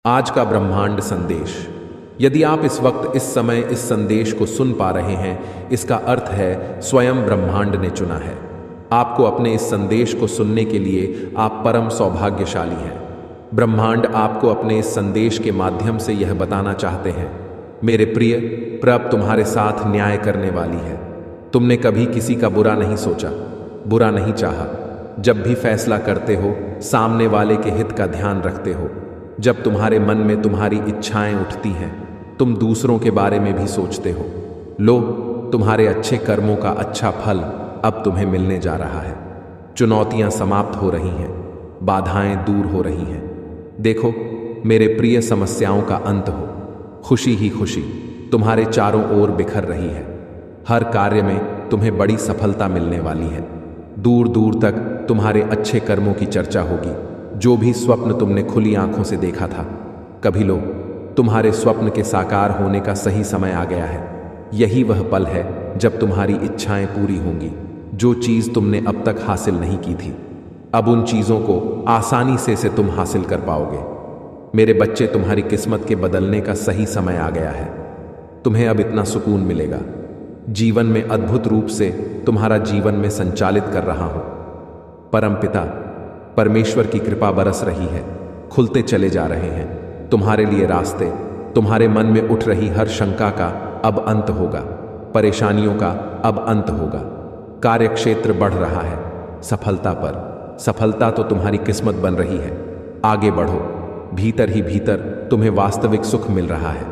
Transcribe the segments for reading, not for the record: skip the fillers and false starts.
आज का ब्रह्मांड संदेश। यदि आप इस वक्त इस समय इस संदेश को सुन पा रहे हैं, इसका अर्थ है स्वयं ब्रह्मांड ने चुना है आपको। अपने इस संदेश को सुनने के लिए आप परम सौभाग्यशाली हैं। ब्रह्मांड आपको अपने इस संदेश के माध्यम से यह बताना चाहते हैं, मेरे प्रिय, प्रभ तुम्हारे साथ न्याय करने वाली है। तुमने कभी किसी का बुरा नहीं सोचा, बुरा नहीं चाहा। जब भी फैसला करते हो, सामने वाले के हित का ध्यान रखते हो। जब तुम्हारे मन में तुम्हारी इच्छाएं उठती हैं, तुम दूसरों के बारे में भी सोचते हो। लो, तुम्हारे अच्छे कर्मों का अच्छा फल अब तुम्हें मिलने जा रहा है। चुनौतियां समाप्त हो रही हैं, बाधाएं दूर हो रही हैं। देखो मेरे प्रिय, समस्याओं का अंत हो, खुशी ही खुशी तुम्हारे चारों ओर बिखर रही है। हर कार्य में तुम्हें बड़ी सफलता मिलने वाली है। दूर दूर तक तुम्हारे अच्छे कर्मों की चर्चा होगी। जो भी स्वप्न तुमने खुली आंखों से देखा था, कभी लो, तुम्हारे स्वप्न के साकार होने का सही समय आ गया है। यही वह पल है जब तुम्हारी इच्छाएं पूरी होंगी। जो चीज तुमने अब तक हासिल नहीं की थी, अब उन चीजों को आसानी से तुम हासिल कर पाओगे। मेरे बच्चे, तुम्हारी किस्मत के बदलने का सही समय आ गया है। तुम्हें अब इतना सुकून मिलेगा। जीवन में अद्भुत रूप से तुम्हारा जीवन में संचालित कर रहा हूं। परमपिता परमेश्वर की कृपा बरस रही है, खुलते चले जा रहे हैं तुम्हारे लिए रास्ते। तुम्हारे मन में उठ रही हर शंका का अब अंत होगा, परेशानियों का अब अंत होगा। कार्यक्षेत्र बढ़ रहा है, सफलता पर सफलता तो तुम्हारी किस्मत बन रही है। आगे बढ़ो, भीतर ही भीतर तुम्हें वास्तविक सुख मिल रहा है।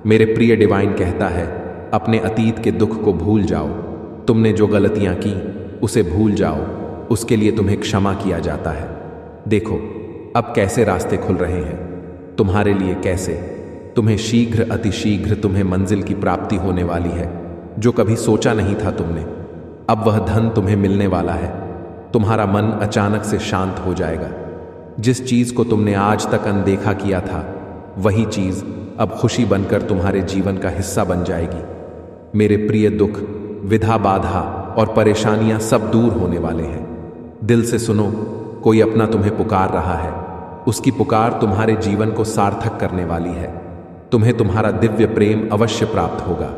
मेरे प्रिय, डिवाइन कहता है, अपने अतीत के दुख को भूल जाओ। तुमने जो गलतियां की उसे भूल जाओ, उसके लिए तुम्हें क्षमा किया जाता है। देखो अब कैसे रास्ते खुल रहे हैं तुम्हारे लिए, कैसे तुम्हें शीघ्र अतिशीघ्र तुम्हें मंजिल की प्राप्ति होने वाली है जो कभी सोचा नहीं था तुमने। अब वह धन तुम्हें मिलने वाला है। तुम्हारा मन अचानक से शांत हो जाएगा। जिस चीज को तुमने आज तक अनदेखा किया था, वही चीज अब खुशी बनकर तुम्हारे जीवन का हिस्सा बन जाएगी। मेरे प्रिय, दुख, विधा, बाधा और परेशानियां सब दूर होने वाले हैं। दिल से सुनो, कोई अपना तुम्हें पुकार रहा है। उसकी पुकार तुम्हारे जीवन को सार्थक करने वाली है। तुम्हें तुम्हारा दिव्य प्रेम अवश्य प्राप्त होगा।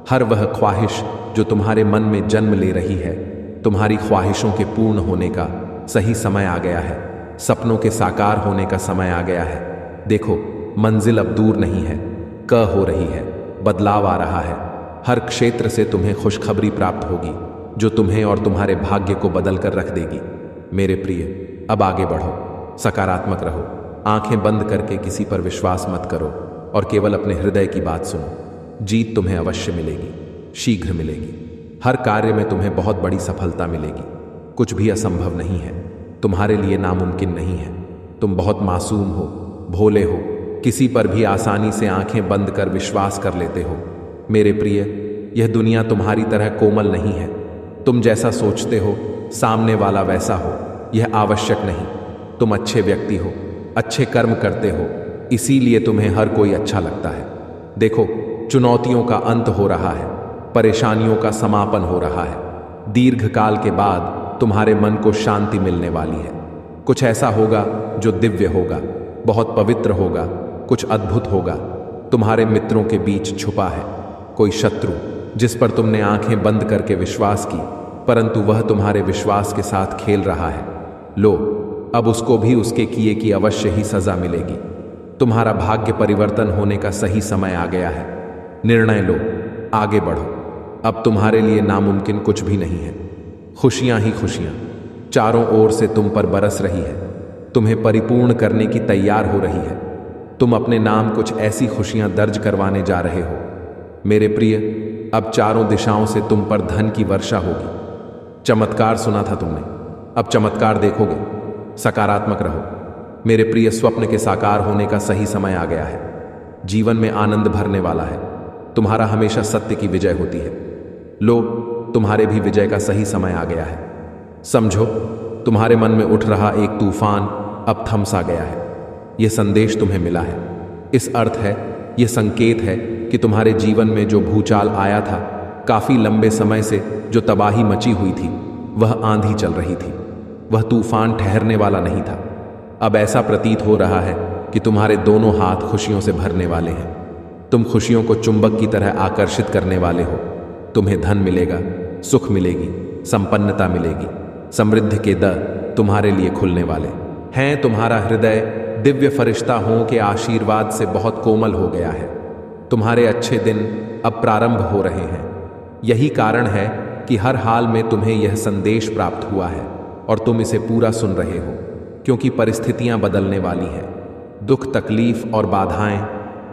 हर वह ख्वाहिश जो तुम्हारे मन में जन्म ले रही है, तुम्हारी ख्वाहिशों के पूर्ण होने का सही समय आ गया है। सपनों के साकार होने का समय आ गया है। देखो, मंजिल अब दूर नहीं है, क हो रही है, बदलाव आ रहा है। हर क्षेत्र से तुम्हें खुशखबरी प्राप्त होगी जो तुम्हें और तुम्हारे भाग्य को बदल कर रख देगी। मेरे प्रिय, अब आगे बढ़ो, सकारात्मक रहो। आंखें बंद करके किसी पर विश्वास मत करो और केवल अपने हृदय की बात सुनो। जीत तुम्हें अवश्य मिलेगी, शीघ्र मिलेगी। हर कार्य में तुम्हें बहुत बड़ी सफलता मिलेगी। कुछ भी असंभव नहीं है, तुम्हारे लिए नामुमकिन नहीं है। तुम बहुत मासूम हो, भोले हो, किसी पर भी आसानी से आंखें बंद कर विश्वास कर लेते हो। मेरे प्रिय, यह दुनिया तुम्हारी तरह कोमल नहीं है। तुम जैसा सोचते हो सामने वाला वैसा हो, यह आवश्यक नहीं। तुम अच्छे व्यक्ति हो, अच्छे कर्म करते हो, इसीलिए तुम्हें हर कोई अच्छा लगता है। देखो, चुनौतियों का अंत हो रहा है, परेशानियों का समापन हो रहा है। दीर्घ काल के बाद तुम्हारे मन को शांति मिलने वाली है। कुछ ऐसा होगा जो दिव्य होगा, बहुत पवित्र होगा, कुछ अद्भुत होगा। तुम्हारे मित्रों के बीच छुपा है कोई शत्रु जिस पर तुमने आंखें बंद करके विश्वास की, परंतु वह तुम्हारे विश्वास के साथ खेल रहा है। लो, अब उसको भी उसके किए की अवश्य ही सजा मिलेगी। तुम्हारा भाग्य परिवर्तन होने का सही समय आ गया है। निर्णय लो, आगे बढ़ो। अब तुम्हारे लिए नामुमकिन कुछ भी नहीं है। खुशियां ही खुशियां चारों ओर से तुम पर बरस रही है, तुम्हें परिपूर्ण करने की तैयार हो रही है। तुम अपने नाम कुछ ऐसी खुशियां दर्ज करवाने जा रहे हो। मेरे प्रिय, अब चारों दिशाओं से तुम पर धन की वर्षा होगी। चमत्कार सुना था तुमने, अब चमत्कार देखोगे। सकारात्मक रहो मेरे प्रिय, स्वप्न के साकार होने का सही समय आ गया है। जीवन में आनंद भरने वाला है। तुम्हारा हमेशा सत्य की विजय होती है। लो, तुम्हारे भी विजय का सही समय आ गया है। समझो, तुम्हारे मन में उठ रहा एक तूफान अब थम सा गया है। यह संदेश तुम्हें मिला है। इस अर्थ है, यह संकेत है कि तुम्हारे जीवन में जो भूचाल आया था, काफी लंबे समय से जो तबाही मची हुई थी, वह आंधी चल रही थी। वह तूफान ठहरने वाला नहीं था। अब ऐसा प्रतीत हो रहा है कि तुम्हारे दोनों हाथ खुशियों से भरने वाले हैं। तुम खुशियों को चुंबक की तरह आकर्षित करने वाले हो। तुम्हें धन मिलेगा, सुख मिलेगी, संपन्नता मिलेगी, समृद्धि के दर तुम्हारे लिए खुलने वाले हैं। तुम्हारा हृदय दिव्य फरिश्ताओं के आशीर्वाद से बहुत कोमल हो गया है। तुम्हारे अच्छे दिन अब प्रारंभ हो रहे हैं। यही कारण है कि हर हाल में तुम्हें यह संदेश प्राप्त हुआ है और तुम इसे पूरा सुन रहे हो, क्योंकि परिस्थितियां बदलने वाली हैं। दुख, तकलीफ और बाधाएं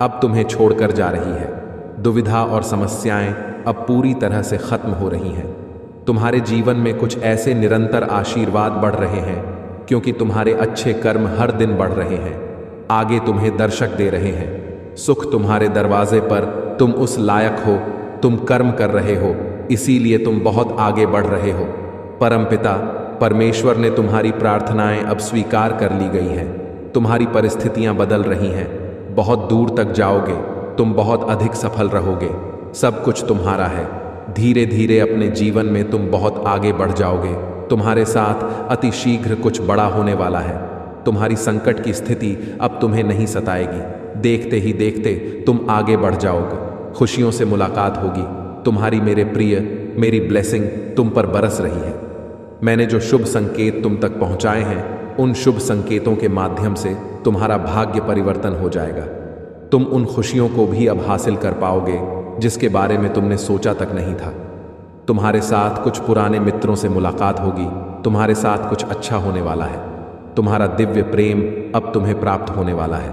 अब तुम्हें छोड़कर जा रही है। दुविधा और समस्याएं अब पूरी तरह से खत्म हो रही हैं। तुम्हारे जीवन में कुछ ऐसे निरंतर आशीर्वाद बढ़ रहे हैं, क्योंकि तुम्हारे अच्छे कर्म हर दिन बढ़ रहे हैं, आगे तुम्हें दर्शक दे रहे हैं। सुख तुम्हारे दरवाजे पर, तुम उस लायक हो, तुम कर्म कर रहे हो, इसीलिए तुम बहुत आगे बढ़ रहे हो। परमपिता परमेश्वर ने तुम्हारी प्रार्थनाएं अब स्वीकार कर ली गई हैं। तुम्हारी परिस्थितियां बदल रही हैं। बहुत दूर तक जाओगे, तुम बहुत अधिक सफल रहोगे। सब कुछ तुम्हारा है। धीरे धीरे अपने जीवन में तुम बहुत आगे बढ़ जाओगे। तुम्हारे साथ अति शीघ्र कुछ बड़ा होने वाला है। तुम्हारी संकट की स्थिति अब तुम्हें नहीं सताएगी। देखते ही देखते तुम आगे बढ़ जाओगे। खुशियों से मुलाकात होगी। तुम्हारी मेरे प्रिय, मेरी ब्लेसिंग तुम पर बरस रही है। मैंने जो शुभ संकेत तुम तक पहुंचाए हैं, उन शुभ संकेतों के माध्यम से तुम्हारा भाग्य परिवर्तन हो जाएगा। तुम उन खुशियों को भी अब हासिल कर पाओगे जिसके बारे में तुमने सोचा तक नहीं था। तुम्हारे साथ कुछ पुराने मित्रों से मुलाकात होगी। तुम्हारे साथ कुछ अच्छा होने वाला है। तुम्हारा दिव्य प्रेम अब तुम्हें प्राप्त होने वाला है।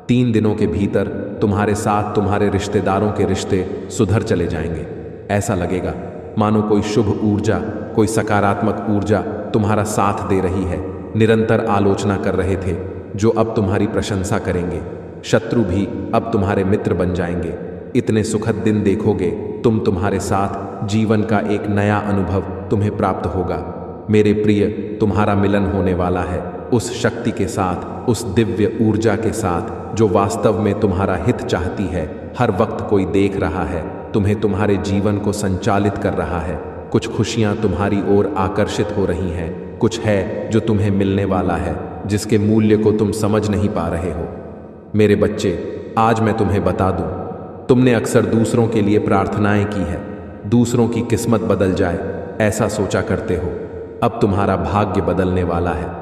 3 दिनों के भीतर तुम्हारे साथ तुम्हारे रिश्तेदारों के रिश्ते सुधर चले जाएंगे। ऐसा लगेगा मानो कोई शुभ ऊर्जा, कोई सकारात्मक ऊर्जा तुम्हारा साथ दे रही है। निरंतर आलोचना कर रहे थे, जो अब तुम्हारी प्रशंसा करेंगे। शत्रु भी अब तुम्हारे मित्र बन जाएंगे। इतने सुखद दिन देखोगे तुम। तुम्हारे साथ जीवन का एक नया अनुभव तुम्हें प्राप्त होगा। मेरे प्रिय, तुम्हारा मिलन होने वाला है उस शक्ति के साथ, उस दिव्य ऊर्जा के साथ जो वास्तव में तुम्हारा हित चाहती है। हर वक्त कोई देख रहा है, तुम्हें तुम्हारे जीवन को संचालित कर रहा है। कुछ खुशियां तुम्हारी ओर आकर्षित हो रही हैं। कुछ है जो तुम्हें मिलने वाला है, जिसके मूल्य को तुम समझ नहीं पा रहे हो। मेरे बच्चे, आज मैं तुम्हें बता दूं, तुमने अक्सर दूसरों के लिए प्रार्थनाएं की है, दूसरों की किस्मत बदल जाए ऐसा सोचा करते हो। अब तुम्हारा भाग्य बदलने वाला है।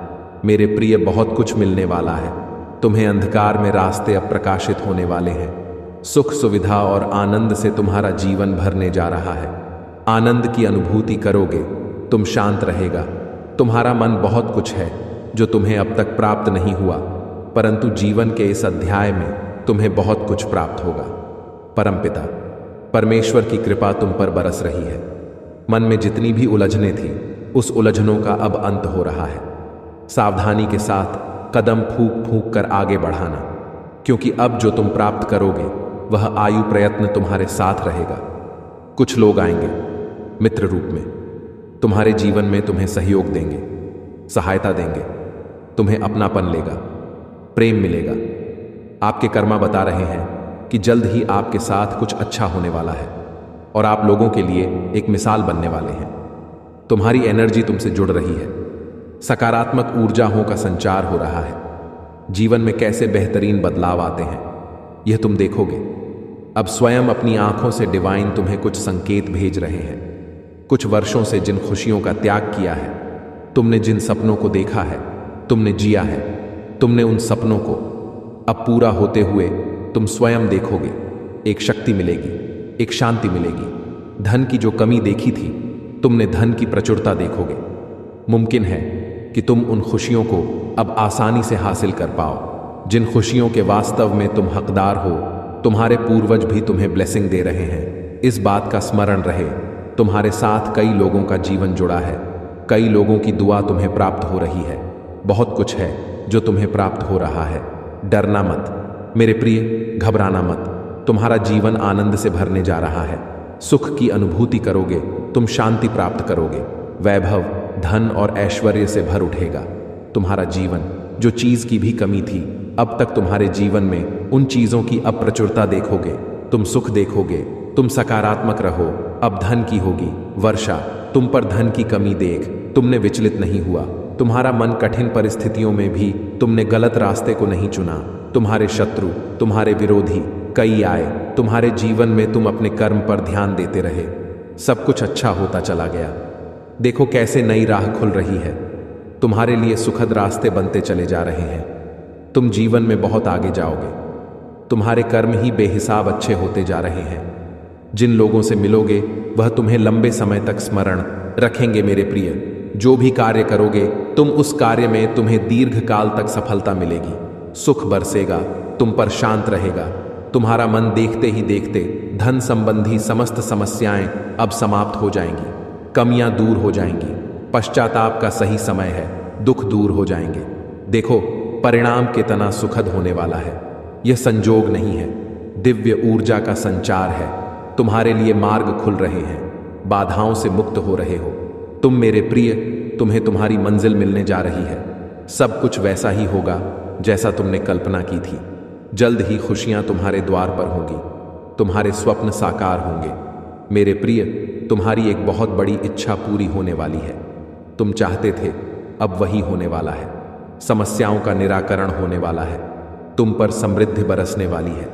मेरे प्रिय, बहुत कुछ मिलने वाला है। तुम्हें अंधकार में रास्ते अब प्रकाशित होने वाले हैं। सुख, सुविधा और आनंद से तुम्हारा जीवन भरने जा रहा है। आनंद की अनुभूति करोगे, तुम शांत रहेगा। तुम्हारा मन बहुत कुछ है जो तुम्हें अब तक प्राप्त नहीं हुआ, परंतु जीवन के इस अध्याय में तुम्हें बहुत कुछ प्राप्त होगा। परमपिता परमेश्वर की कृपा तुम पर बरस रही है। मन में जितनी भी उलझने थी, उस उलझनों का अब अंत हो रहा है। सावधानी के साथ कदम फूंक फूंक कर आगे बढ़ाना, क्योंकि अब जो तुम प्राप्त करोगे वह आयु प्रयत्न तुम्हारे साथ रहेगा। कुछ लोग आएंगे मित्र रूप में, तुम्हारे जीवन में तुम्हें सहयोग देंगे, सहायता देंगे, तुम्हें अपनापन लेगा, प्रेम मिलेगा। आपके कर्मा बता रहे हैं कि जल्द ही आपके साथ कुछ अच्छा होने वाला है और आप लोगों के लिए एक मिसाल बनने वाले हैं। तुम्हारी एनर्जी तुमसे जुड़ रही है। सकारात्मक ऊर्जाओं का संचार हो रहा है। जीवन में कैसे बेहतरीन बदलाव आते हैं यह तुम देखोगे। अब स्वयं अपनी आंखों से डिवाइन तुम्हें कुछ संकेत भेज रहे हैं। कुछ वर्षों से जिन खुशियों का त्याग किया है, तुमने जिन सपनों को देखा है, तुमने जिया है, तुमने उन सपनों को अब पूरा होते हुए तुम स्वयं देखोगे। एक शक्ति मिलेगी, एक शांति मिलेगी। धन की जो कमी देखी थी, तुमने धन की प्रचुरता देखोगे। मुमकिन है कि तुम उन खुशियों को अब आसानी से हासिल कर पाओ जिन खुशियों के वास्तव में तुम हकदार हो। तुम्हारे पूर्वज भी तुम्हें ब्लेसिंग दे रहे हैं। इस बात का स्मरण रहे, तुम्हारे साथ कई लोगों का जीवन जुड़ा है। कई लोगों की दुआ तुम्हें प्राप्त हो रही है। बहुत कुछ है जो तुम्हें प्राप्त हो रहा है। डरना मत मेरे प्रिय, घबराना मत। तुम्हारा जीवन आनंद से भरने जा रहा है। सुख की अनुभूति करोगे, तुम शांति प्राप्त करोगे। वैभव, धन और ऐश्वर्य से भर उठेगा। तुम्हारा जीवन जो चीज की भी कमी थी, अब तक तुम्हारे जीवन में उन चीजों की अप्रचुरता देखोगे। तुम सुख देखोगे। तुम सकारात्मक रहो। अब धन की होगी वर्षा। तुम पर धन की कमी देख तुमने विचलित नहीं हुआ। तुम्हारा मन कठिन परिस्थितियों में भी तुमने गलत रास्ते को नहीं चुना। तुम्हारे शत्रु, तुम्हारे विरोधी कई आए, तुम्हारे जीवन में तुम अपने कर्म पर ध्यान देते रहे, सब कुछ अच्छा होता चला गया। देखो कैसे नई राह खुल रही है, तुम्हारे लिए सुखद रास्ते बनते चले जा रहे हैं। तुम जीवन में बहुत आगे जाओगे, तुम्हारे कर्म ही बेहिसाब अच्छे होते जा रहे हैं। जिन लोगों से मिलोगे वह तुम्हें लंबे समय तक स्मरण रखेंगे मेरे प्रिय। जो भी कार्य करोगे तुम उस कार्य में तुम्हें दीर्घ काल तक सफलता मिलेगी, सुख बरसेगा, तुम पर शांत रहेगा। तुम्हारा मन देखते ही देखते धन संबंधी समस्त समस्याएं अब समाप्त हो जाएंगी, कमियां दूर हो जाएंगी, पश्चाताप का सही समय है, दुख दूर हो जाएंगे। देखो परिणाम कितना सुखद होने वाला है। यह संजोग नहीं है, दिव्य ऊर्जा का संचार है। तुम्हारे लिए मार्ग खुल रहे हैं, बाधाओं से मुक्त हो रहे हो। तुम मेरे प्रिय, तुम्हें तुम्हारी मंजिल मिलने जा रही है। सब कुछ वैसा ही होगा जैसा तुमने कल्पना की थी। जल्द ही खुशियां तुम्हारे द्वार पर होंगी, तुम्हारे स्वप्न साकार होंगे। मेरे प्रिय, तुम्हारी एक बहुत बड़ी इच्छा पूरी होने वाली है। तुम चाहते थे, अब वही होने वाला है। समस्याओं का निराकरण होने वाला है, तुम पर समृद्धि बरसने वाली है।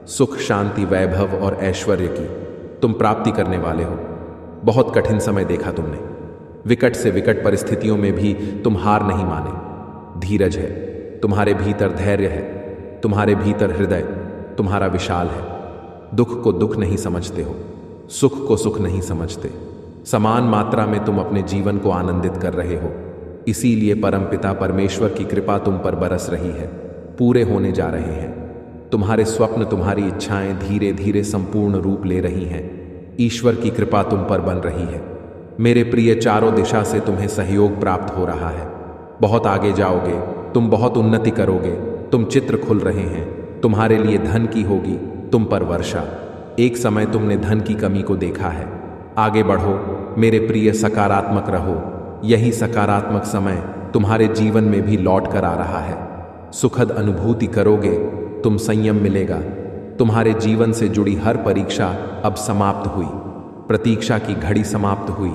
सुख, शांति, वैभव और ऐश्वर्य की तुम प्राप्ति करने वाले हो। बहुत कठिन समय देखा तुमने, विकट से विकट परिस्थितियों में भी तुम हार नहीं माने। धीरज है, तुम्हारे भीतर धैर्य है, तुम्हारे भीतर हृदय तुम्हारा विशाल है। दुख को दुख नहीं समझते हो, सुख को सुख नहीं समझते। समान मात्रा में तुम अपने जीवन को आनंदित कर रहे हो। इसीलिए परमपिता परमेश्वर की कृपा तुम पर बरस रही है, पूरे होने जा रहे हैं। तुम्हारे स्वप्न, तुम्हारी इच्छाएं धीरे धीरे संपूर्ण रूप ले रही हैं। ईश्वर की कृपा तुम पर बन रही है। मेरे प्रिय, चारों दिशा से तुम्हें सहयोग प्राप्त हो रहा है। बहुत आगे जाओगे, तुम बहुत उन्नति करोगे। तुम चित्र खुल रहे हैं, तुम्हारे लिए धन की होगी तुम पर वर्षा। एक समय तुमने धन की कमी को देखा है। आगे बढ़ो मेरे प्रिय, सकारात्मक रहो। यही सकारात्मक समय तुम्हारे जीवन में भी लौट कर आ रहा है। सुखद अनुभूति करोगे, तुम संयम मिलेगा। तुम्हारे जीवन से जुड़ी हर परीक्षा अब समाप्त हुई, प्रतीक्षा की घड़ी समाप्त हुई,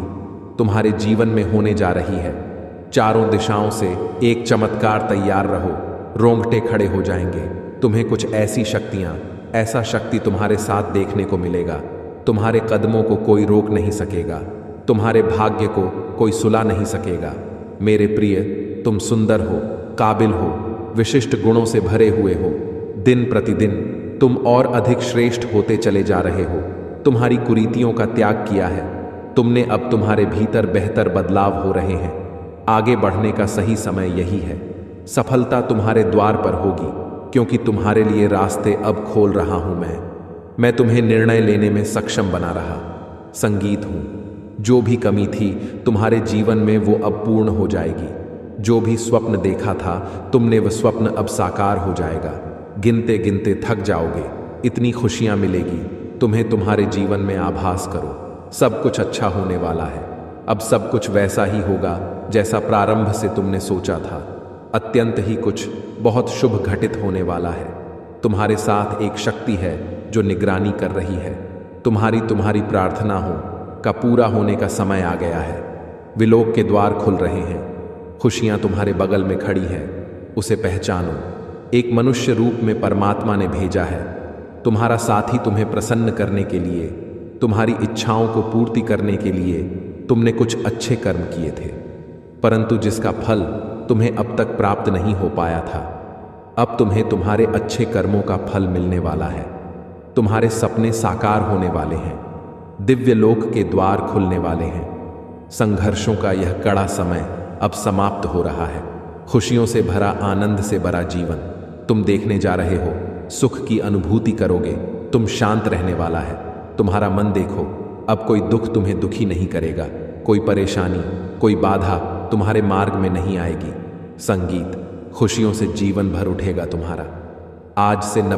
तुम्हारे जीवन में होने जा रही है। चारों दिशाओं से एक चमत्कार तैयार रहो, रोंगटे खड़े हो जाएंगे। तुम्हें कुछ ऐसी शक्तियां, ऐसा शक्ति तुम्हारे साथ देखने को मिलेगा। तुम्हारे कदमों को कोई रोक नहीं सकेगा, तुम्हारे भाग्य को कोई सुला नहीं सकेगा। मेरे प्रिय, तुम सुंदर हो, काबिल हो, विशिष्ट गुणों से भरे हुए हो। दिन प्रतिदिन तुम और अधिक श्रेष्ठ होते चले जा रहे हो। तुम्हारी कुरीतियों का त्याग किया है तुमने, अब तुम्हारे भीतर बेहतर बदलाव हो रहे हैं। आगे बढ़ने का सही समय यही है। सफलता तुम्हारे द्वार पर होगी, क्योंकि तुम्हारे लिए रास्ते अब खोल रहा हूं मैं तुम्हें निर्णय लेने में सक्षम बना रहा। संगीत हूं, जो भी कमी थी तुम्हारे जीवन में वो अब पूर्ण हो जाएगी। जो भी स्वप्न देखा था तुमने, वह स्वप्न अब साकार हो जाएगा। गिनते गिनते थक जाओगे, इतनी खुशियां मिलेगी तुम्हें। तुम्हारे जीवन में आभास करो, सब कुछ अच्छा होने वाला है। अब सब कुछ वैसा ही होगा जैसा प्रारंभ से तुमने सोचा था। अत्यंत ही कुछ बहुत शुभ घटित होने वाला है। तुम्हारे साथ एक शक्ति है जो निगरानी कर रही है। तुम्हारी प्रार्थना का पूरा होने का समय आ गया है। विलोक के द्वार खुल रहे हैं, खुशियां तुम्हारे बगल में खड़ी है। उसे पहचानो, एक मनुष्य रूप में परमात्मा ने भेजा है। तुम्हारा साथी तुम्हें प्रसन्न करने के लिए, तुम्हारी इच्छाओं को पूर्ति करने के लिए तुमने कुछ अच्छे कर्म किए थे, परंतु जिसका फल तुम्हें अब तक प्राप्त नहीं हो पाया था। अब तुम्हें तुम्हारे अच्छे कर्मों का फल मिलने वाला है। तुम्हारे सपने साकार होने वाले हैं, दिव्य लोक के द्वार खुलने वाले हैं। संघर्षों का यह कड़ा समय अब समाप्त हो रहा है। खुशियों से भरा, आनंद से भरा जीवन तुम देखने जा रहे हो। सुख की अनुभूति करोगे, तुम शांत रहने वाला है। तुम्हारा मन देखो, अब कोई दुख तुम्हें दुखी नहीं करेगा। कोई परेशानी, कोई बाधा तुम्हारे मार्ग में नहीं आएगी। संगीत, खुशियों से जीवन भर उठेगा तुम्हारा। आज से 90